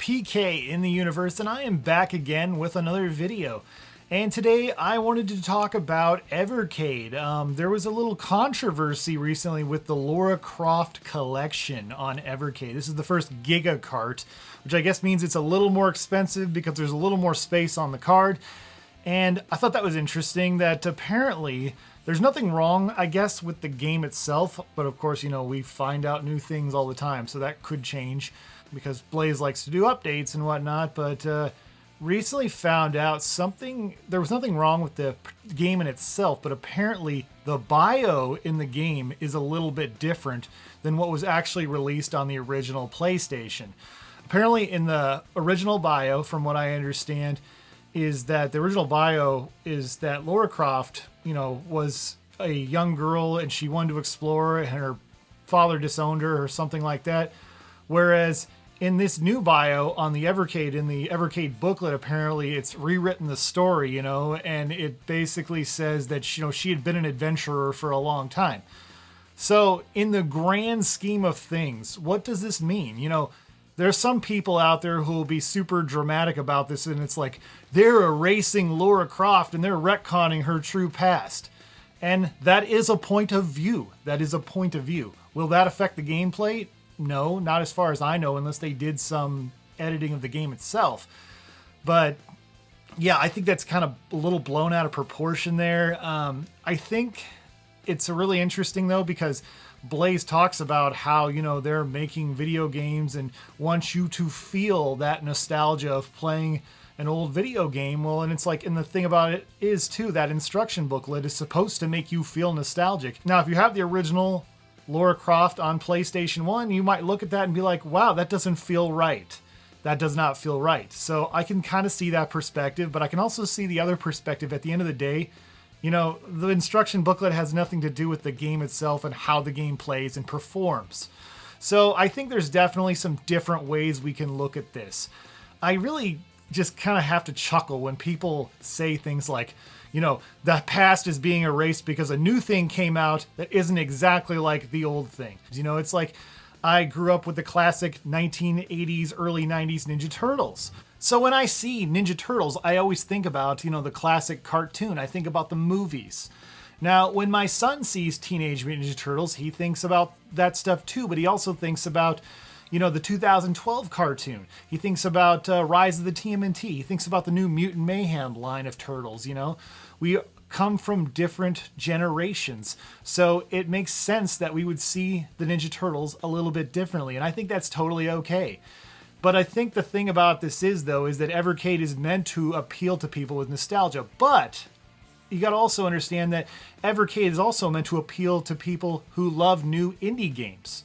PK in the universe, and I am back again with another video. And today I wanted to talk about Evercade. There was a little controversy recently with the Lara Croft collection on Evercade. This is the first Giga Cart, which I guess means it's a little more expensive because there's a little more space on the card. And I thought that was interesting that apparently there's nothing wrong, I guess, with the game itself. But of course, you know, we find out new things all the time, so that could change because Blaze likes to do updates and whatnot. But recently found out there was nothing wrong with the game in itself, but apparently the bio in the game is a little bit different than what was actually released on the original PlayStation. Apparently in the original bio, from what I understand, is that the original bio is that Lara Croft, you know, was a young girl and she wanted to explore and her father disowned her or something like that. Whereas in this new bio on the Evercade, in the Evercade booklet, apparently it's rewritten the story, you know, and it basically says that, you know, she had been an adventurer for a long time. So in the grand scheme of things, what does this mean? You know, there's some people out there who will be super dramatic about this, and it's like they're erasing Lara Croft and they're retconning her true past. And that is a point of view. That is a point of view. Will that affect the gameplay? No, not as far as I know, unless they did some editing of the game itself. But yeah, I think that's kind of a little blown out of proportion there. I think it's really interesting though, because Blaze talks about how, you know, they're making video games and want you to feel that nostalgia of playing an old video game. Well, and it's like, and the thing about it is too, that instruction booklet is supposed to make you feel nostalgic. Now, if you have the original Lara Croft on PlayStation 1, you might look at that and be like, wow, that doesn't feel right. That does not feel right. So I can kind of see that perspective, but I can also see the other perspective. At the end of the day, you know, the instruction booklet has nothing to do with the game itself and how the game plays and performs. So I think there's definitely some different ways we can look at this. I really just kind of have to chuckle when people say things like, you know, the past is being erased because a new thing came out that isn't exactly like the old thing. You know, it's like I grew up with the classic 1980s, early 90s Ninja Turtles. So when I see Ninja Turtles, I always think about, you know, the classic cartoon. I think about the movies. Now, when my son sees Teenage Mutant Ninja Turtles, he thinks about that stuff too, but he also thinks about, you know, the 2012 cartoon. He thinks about Rise of the TMNT. He thinks about the new Mutant Mayhem line of Turtles, you know. We come from different generations, so it makes sense that we would see the Ninja Turtles a little bit differently, and I think that's totally okay. But I think the thing about this is, though, is that Evercade is meant to appeal to people with nostalgia, but you got to also understand that Evercade is also meant to appeal to people who love new indie games.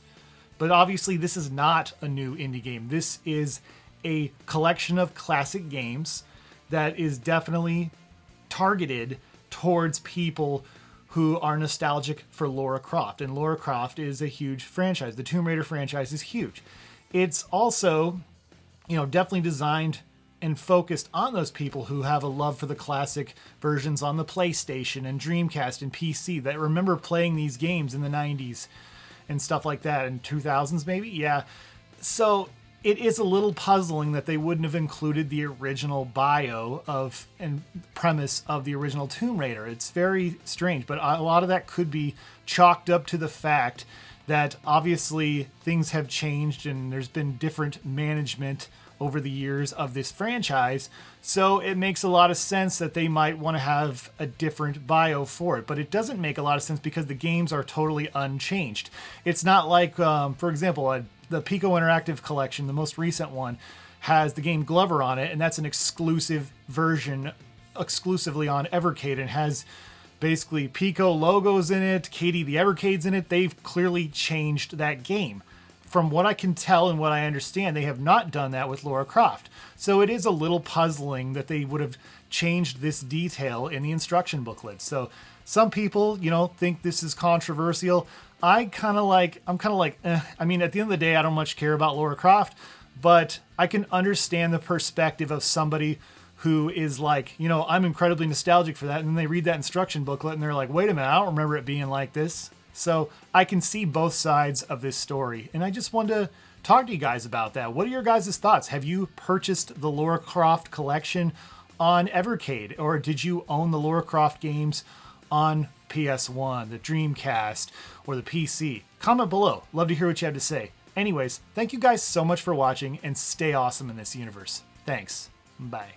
But obviously this is not a new indie game. This is a collection of classic games that is definitely targeted towards people who are nostalgic for Lara Croft. And Lara Croft is a huge franchise. The Tomb Raider franchise is huge. It's also, you know, definitely designed and focused on those people who have a love for the classic versions on the PlayStation and Dreamcast and PC that remember playing these games in the 90s and stuff like that, in 2000s maybe. Yeah. So it is a little puzzling that they wouldn't have included the original bio of and premise of the original Tomb Raider. It's very strange, but a lot of that could be chalked up to the fact that obviously things have changed and there's been different management over the years of this franchise. So it makes a lot of sense that they might want to have a different bio for it, but it doesn't make a lot of sense because the games are totally unchanged. It's not like, for example, the Pico Interactive Collection, the most recent one, has the game Glover on it, and that's an exclusive version exclusively on Evercade and has basically Pico logos in it, Katie the Evercade's in it. They've clearly changed that game. From what I can tell and what I understand, they have not done that with Lara Croft. So it is a little puzzling that they would have changed this detail in the instruction booklet. So some people, you know, think this is controversial. I'm kind of like, I mean, at the end of the day, I don't much care about Lara Croft, but I can understand the perspective of somebody who is like, you know, I'm incredibly nostalgic for that. And then they read that instruction booklet and they're like, wait a minute, I don't remember it being like this. So I can see both sides of this story. And I just wanted to talk to you guys about that. What are your guys' thoughts? Have you purchased the Lara Croft collection on Evercade, or did you own the Lara Croft games on PS1, the Dreamcast, or the PC? Comment below. Love to hear what you have to say. Anyways, thank you guys so much for watching, and stay awesome in this universe. Thanks. Bye.